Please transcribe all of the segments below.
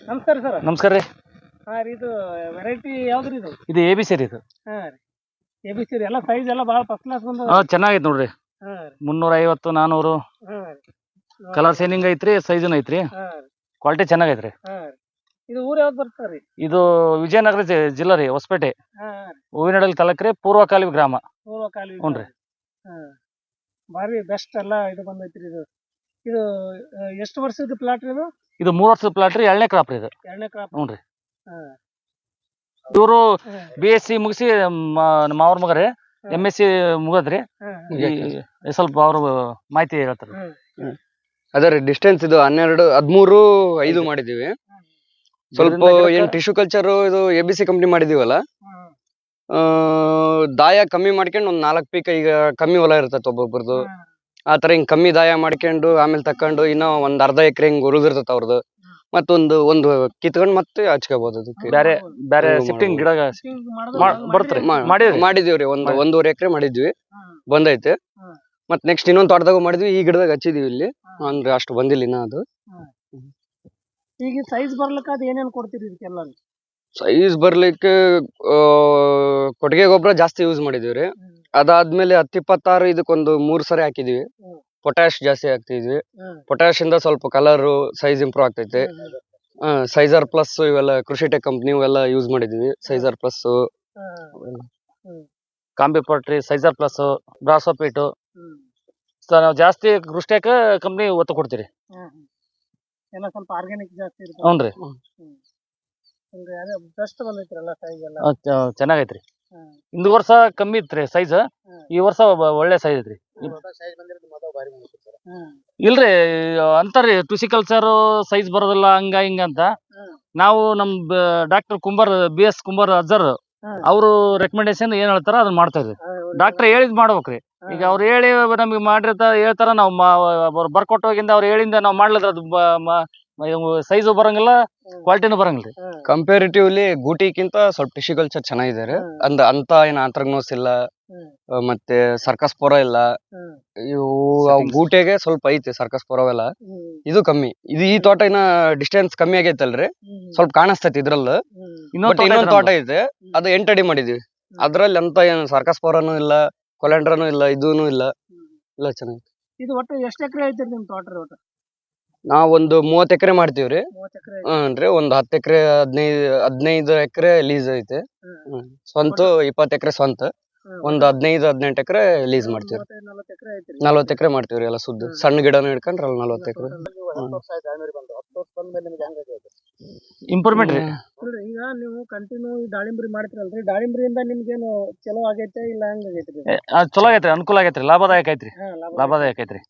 ನಮಸ್ಕಾರ ಸರ್. ನಮಸ್ಕಾರ ರೀ. ಹಾಂ ರೀ, ಇದು ವೆರೈಟಿ ಯಾವ್ದು ಇದು? ಇದು ABC ರೀ. ಇದು ಹಾಂ ರೀ, ABC ರೀ. ಎಲ್ಲ ಸೈಜ್ ಎಲ್ಲ ಭಾಳ ಫಸ್ಟ್ ಕ್ಲಾಸ್ ಬಂದದ. ಹಾಂ, ಚೆನ್ನಾಗೈತೆ ನೋಡ್ರಿ. ಹಾಂ ರೀ, 350 400 ಹಾಂ ರೀ. ಕಲರ್ ಶೈನಿಂಗ್ ಐತ್ರಿ, ಸೈಜನ್ ಐತ್ರಿ, ಹಾಂ ರೀ, ಕ್ವಾಲಿಟಿ ಚೆನ್ನಾಗೈತ್ರಿ. ಹಾಂ ರೀ. ಇದು ಊರು ಯಾವ್ದು ಬರ್ತದೆ ರೀ? ಇದು ವಿಜಯನಗರ ಜಿಲ್ಲಾ ರೀ, ಹೊಸಪೇಟೆ. ಹಾಂ ರೀ, ಹೂವಿನಡಲ್ ತಾಲೂಕು ರೀ, ಪೂರ್ವಕಾಲಿ ಗ್ರಾಮ. ಪೂರ್ವಕಾಲಿ. ಹ್ಞೂ ರೀ. ಹಾಂ, ಭಾರಿ ಬೆಸ್ಟ್ ಎಲ್ಲ ಇದು ಬಂದೈತಿ ರೀ. ಇದು ಇದು ಎಷ್ಟು ವರ್ಷದ ಪ್ಲಾಟ್ ರೀ ಇದು? ಇದು 3 ವರ್ಷದ ಪ್ಲಾಟ್ ರೀ, 2ನೇ ಕ್ರಾಪ್ ರೀ ಇದು. 2ನೇ ಕ್ರಾಪ್. ಹ್ಞೂ ರೀ. ಹಾಂ, ಇವರು BSc ಮುಗಿಸಿ ನಮ್ಮ ಅವ್ರ ಮಗ ರೀ, MSc ಮುಗದ್ರಿ. ಸ್ವಲ್ಪ ಅವರು ಮಾಹಿತಿ ಹೇಳ್ತಾರೆ. ಅದೇ ರೀ, ಡಿಸ್ಟೆನ್ಸ್ ಇದು 12 13 5 ಮಾಡಿದೀವಿ. ಸ್ವಲ್ಪ ಏನ್ ಟಿಶ್ಯೂ ಕಲ್ಚರ್ ಇದು ABC ಕಂಪ್ನಿ ಮಾಡಿದೀವಲ್ಲ, ದಾಯ ಕಮ್ಮಿ ಮಾಡ್ಕೊಂಡು ಒಂದ್ 4 ಪೀಕ್. ಈಗ ಕಮ್ಮಿ ಹೊಲ ಇರ್ತೈತೆ ಒಬ್ಬೊಬ್ರದ್ದು, ಆತರ ಹಿಂಗ್ ಕಮ್ಮಿ ದಾಯ ಮಾಡ್ಕೊಂಡು ಆಮೇಲೆ ತಕೊಂಡು ಇನ್ನ ಒಂದ್ ಅರ್ಧ ಎಕರೆ ಹಿಂಗ್ ಉರುದಿರ್ತೈತ ಅವ್ರದ್ದು. ಮತ್ತೊಂದು ಕಿತ್ಕೊಂಡ್ ಮತ್ತೆ ಹಚ್ಕೋಬಹುದು. ಅದಕ್ಕೆ ಬೇರೆ ಬೇರೆ ಶಿಫ್ಟಿಂಗ್ ಗಿಡ ಬರ್ತರಿ ಮಾಡಿದೀವ್ರಿ. ಒಂದೂವರೆ ಎಕರೆ ಮಾಡಿದ್ವಿ, ಬಂದೈತೆ. ಮತ್ ನೆಕ್ಸ್ಟ್ ಇನ್ನೊಂದ್ ತೋಟದಾಗ ಮಾಡಿದ್ವಿ, ಈ ಗಿಡದಾಗ ಹಚ್ಚಿದೀವಿ ಇಲ್ಲಿ. ಅಂದ್ರೆ ಅಷ್ಟು ಬಂದಿಲ್ಲ ಇನ್ನ ಅದು. ಈಗ ಸೈಜ್ ಬರ್ಲಿಕ್ಕೆ ಅದು ಏನೇನ್ ಕೊಡ್ತೀರಿ ಇದಕ್ಕೆಲ್ಲ? ಸೈಜ್ ಬರ್ಲಿಕ್ಕೆ ಕೊಟ್ಟಿಗೆ ಗೊಬ್ಬರ ಜಾಸ್ತಿ ಯೂಸ್ ಮಾಡಿದೀವ್ರಿ. ಅದಾದ್ಮೇಲೆ 10-26 ಇದಕ್ಕೊಂದು 3 ಸರಿ ಹಾಕಿದೀವಿ. ಪೊಟ್ಯಾಶ್ ಜಾಸ್ತಿ ಹಾಕ್ತಿದ್ವಿ. ಪೊಟ್ಯಾಶ್ ಇಂದ ಸ್ವಲ್ಪ ಕಲರ್ ಸೈಜ್ ಇಂಪ್ರೂವ್ ಆಗ್ತೈತೆ. ಸೈಜರ್ ಪ್ಲಸ್ ಇವೆಲ್ಲ ಕೃಷಿಟೆಕ್ ಕಂಪ್ನಿ ಇವೆಲ್ಲ ಯೂಸ್ ಮಾಡಿದೀವಿ. ಸೈಜರ್ ಪ್ಲಸ್, ಕಾಂಬಿ ಪಟ್ರಿ, ಸೈಜರ್ ಪ್ಲಸ್, ಬ್ರಾಸೋಪೀಟು. ನಾವು ಜಾಸ್ತಿ ಕೃಷಿಟೆಕ್ ಕಂಪ್ನಿ ಒತ್ತು ಕೊಡ್ತೀರಿ. ಎಲ್ಲ ಸ್ವಲ್ಪ ಆರ್ಗ್ಯಾನಿಕ್ ಜಾಸ್ತಿ ಇರುತ್ತೆ. ಹ್ಞೂ ರೀ. ಬೆಸ್ಟ್ ಬಂದೈತ್ರಿ ಎಲ್ಲ ಸೈಜ್ ಎಲ್ಲ. ಚೆನ್ನಾಗೈತ್ರಿ. ಹಿಂದ್ ವರ್ಷ ಕಮ್ಮಿ ಇತ್ರಿ ಸೈಜ್, ಈ ವರ್ಷ ಒಳ್ಳೆ ಸೈಜ್ ಐತ್ರಿ. ಇಲ್ರಿ, ಅಂತಾರ್ರಿ ಟುಸಿಕಲ್ಚರ್ ಸೈಜ್ ಬರೋದಿಲ್ಲ ಹಂಗ ಹಿಂಗ ಅಂತ. ನಾವು ನಮ್ ಡಾಕ್ಟರ್ BS ಕುಂಬಾರ್ ಅಜ್ಜರ್ ಅವರು ರೆಕಮೆಂಡೇಶನ್ ಏನ್ ಹೇಳ್ತಾರ ಅದನ್ನ ಮಾಡ್ತಾ ಇದ್ರಿ. ಡಾಕ್ಟರ್ ಹೇಳಿದ್ ಮಾಡ್ಬೇಕ್ರಿ. ಈಗ ಅವ್ರು ಹೇಳಿ ನಮ್ಗೆ ಹೇಳ್ತಾರ, ನಾವು ಬರ್ಕೊಟ್ಟು ಹೋಗಿಂದ ಅವ್ರು ಹೇಳಿಂದ ನಾವ್ ಮಾಡ್ಲಿದ್ರ ಅದು ಸೈಜು ಬರಂಗಿಲ್ಲ, ಕ್ವಾಲಿಟಿನೂ ಬರಂಗಿಲ್ಲ. ಕಂಪೇರಿಟಿವ್ಲಿ ಗೂಟಿಗಿಂತ ಸ್ವಲ್ಪ ಟಿಶ್ಯೂ ಕಲ್ಚರ್ ಚೆನ್ನಾಗಿದೆ. ಅಂತ ಏನ್ ಆಂಥ್ರಾಗ್ನೋಸ್ ಇಲ್ಲ, ಮತ್ತೆ ಸರ್ಕಸ್ಪೋರ ಇಲ್ಲ. ಇವು ಗೂಟೆಗೆ ಸ್ವಲ್ಪ ಐತಿ ಸರ್ಕಸ್ಪೋರವೆಲ್ಲ, ಇದು ಕಮ್ಮಿ. ಈ ತೋಟ ಇನ್ನ ಡಿಸ್ಟೆನ್ಸ್ ಕಮ್ಮಿ ಆಗೈತಲ್ರಿ, ಸ್ವಲ್ಪ ಕಾಣಿಸ್ತೈತಿ ಇದ್ರಲ್ಲ. ಇನ್ನೊಂದ್ ತೋಟ ಐತೆ, ಅದು 8 ಅಡಿ ಮಾಡಿದೀವಿ. ಅದ್ರಲ್ಲಿ ಅಂತ ಏನು ಸರ್ಕಸ್ಪೋರನು ಇಲ್ಲ, ಕೊಲೆಂಡ್ರನು ಇಲ್ಲ, ಇದೂನು ಇಲ್ಲ, ಎಲ್ಲ ಚೆನ್ನಾಗಿ. ಇದು ಒಟ್ಟು ಎಷ್ಟು ಎಕರೆ ಐತಿ ನಿಮ್ ತೋಟ? ಒಟ್ಟು ನಾವೊಂದು 30 ಎಕರೆ ಮಾಡ್ತೀವ್ರಿ. 30 ಎಕರೆ. ಹ್ಞೂ, ಒಂದು 10 ಎಕರೆ 15 ಎಕರೆ ಲೀಸ್ ಐತೆ. ಸ್ವಂತ 20 ಎಕರೆ ಸ್ವಂತ, ಒಂದು 15-18 ಎಕರೆ ಲೀಸ್ ಮಾಡ್ತೀವಿ. 40 ಎಕರೆ ಮಾಡ್ತೀವ್ರಿ ಎಲ್ಲ ಸುದ್ದು. ಸಣ್ಣ ಗಿಡನ ಹಿಡ್ಕೊಂಡ್ರೆ 40 ಎಕರೆ. ಇಂಪ್ರೂವ್ಮೆಂಟ್ ರೀ. ಈಗ ನೀವು ಕಂಟಿನ್ಯೂ ದಾಳಿಂಬ್ರಿ ಮಾಡ್ತಿರಲ್ರಿ, ದಾಳಿಂಬ್ರಿಯಿಂದ ನಿಮ್ಗೇನು ಚಲೋ ಆಗೈತೆ ಇಲ್ಲ ಹೆಂಗ್ ಆಗೈತ್ರಿ? ಚಲೋ ಆಗೈತ್ರಿ, ಅನುಕೂಲ ಆಗೈತ್ರಿ, ಲಾಭದಾಯಕ ಐತ್ರಿ. ಲಾಭದಾಯಕ ಐತ್ರಿ.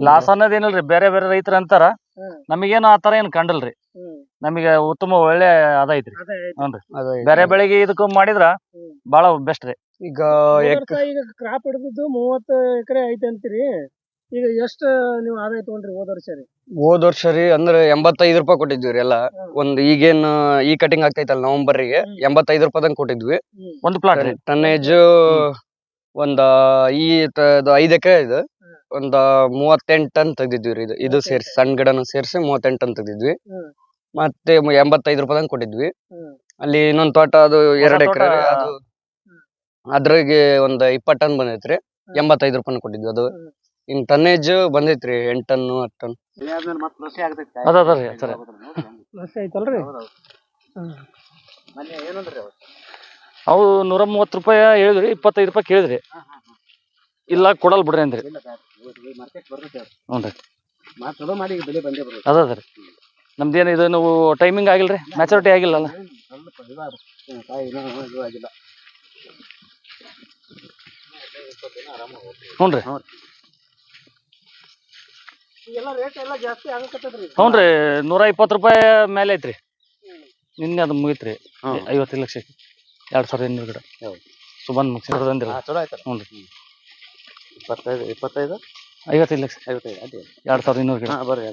ಲಾಸ್ ಅನ್ನೋದೇನಿಲ್ರಿ. ಬೇರೆ ಬೇರೆ ರೈತರ ಅಂತಾರ, ನಮಗೇನು ಆತರ ಏನ್ ಕಂಡಲ್ರಿ. ನಮಗೆ ಉತ್ತಮ ಒಳ್ಳೆ ಅದ ಐತ್ರಿ. ಹ್ಞೂ, ಬೇರೆ ಬೆಳೆಗೆ ಇದಕ್ಕೂ ಮಾಡಿದ್ರ ಬಾಳ ಬೆಸ್ಟ್ ರೀ. ಈಗ ಕ್ರಾಪ್ ಹಿಡಿದಿದ್ದು 30 ಎಕರೆ ಐತೆ ಅಂತೀರಿ. ಈಗ ಎಷ್ಟು ನೀವು ಆದಾಯ ತಗೊಂಡ್ರಿ ಹೋದ ವರ್ಷ ರೀ? ಅಂದ್ರೆ 85 ರೂಪಾಯಿ ಕೊಟ್ಟಿದ್ವಿ ಎಲ್ಲ. ಈಗೇನ್ ಈ ಕಟಿಂಗ್ ಆಗ್ತೈತಲ್ಲ ನವೆಂಬರ್ಗೆ, 85 ರೂಪಾಯಿದಂಗ್ ಕೊಟ್ಟಿದ್ವಿ. ಒಂದು ಪ್ಲಾಟ್ ಟನ್ನೇಜ್ ಒಂದ್ 5 ಎಕರೆ ಇದು ಒಂದ್ 38 ಟನ್ ತೆಗ್ದಿದ್ವಿ ರೀ. ಇದು ಸೇರ್ಸಿ ಸಣ್ಣ ಗಿಡನು ಸೇರ್ಸಿ 38 ಟನ್ ತೆಗ್ದಿದ್ವಿ. ಮತ್ತೆ 85 ರೂಪಾಯಿದಂಗ್ ಕೊಟ್ಟಿದ್ವಿ. ಅಲ್ಲಿ ಇನ್ನೊಂದ್ ತೋಟ, ಅದು 2 ಎಕರೆ, ಅದು ಅದ್ರಾಗೆ ಒಂದ್ 20 ಟನ್ ಬಂದೈತ್ರಿ. 85 ರೂಪಾಯಿ ಕೊಟ್ಟಿದ್ವಿ. ಅದು ಹಿಂಗ್ ಟನ್ನೇಜ್ ಬಂದೈತ್ರಿ 8 ಟನ್ 10 ಟನ್. ಅವು 130 ರೂಪಾಯಿ ಹೇಳಿದ್ರಿ, 25 ರೂಪಾಯಿ ಕೇಳಿದ್ರಿ. ಇಲ್ಲ ಕೊಡಲ್ ಬಿಡ್ರಿ ಅಂದ್ರಿ. ಅದರಿ ನಮ್ದೇನು ಇದು ನಾವು ಟೈಮಿಂಗ್ ಆಗಿಲ್ರಿ, ಮ್ಯಾಚುರಿಟಿ ಆಗಿಲ್ಲಲ್ಲ. ಹ್ಞೂ ರೀ. ಹ್ಞೂ ರೀ, 120 ರೂಪಾಯಿ ಮೇಲೆ ಐತ್ರಿ. ನಿನ್ನೆ ಅದು ಮುಗಿತ್ರಿ 50 ಲಕ್ಷಕ್ಕೆ 2800 ಗಿಡ. ಸುಬನ್ ಮುಗಿಸಿದ್ರಿ. ಹ್ಞೂ ರೀ. 25 55 ಲಕ್ಷ 2200 ಗಿಡ. ಬರ್ರಿ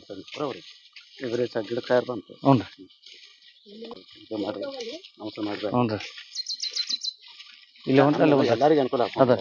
2000 ಗಿಡ ತಯಾರು ಬಂತು. ಹ್ಞೂ ರೀ. ಹ್ಞೂ ರೀ. ಇಲ್ಲಿ ಎಲ್ಲರಿಗೂ ಅನುಕೂಲ ಅದ.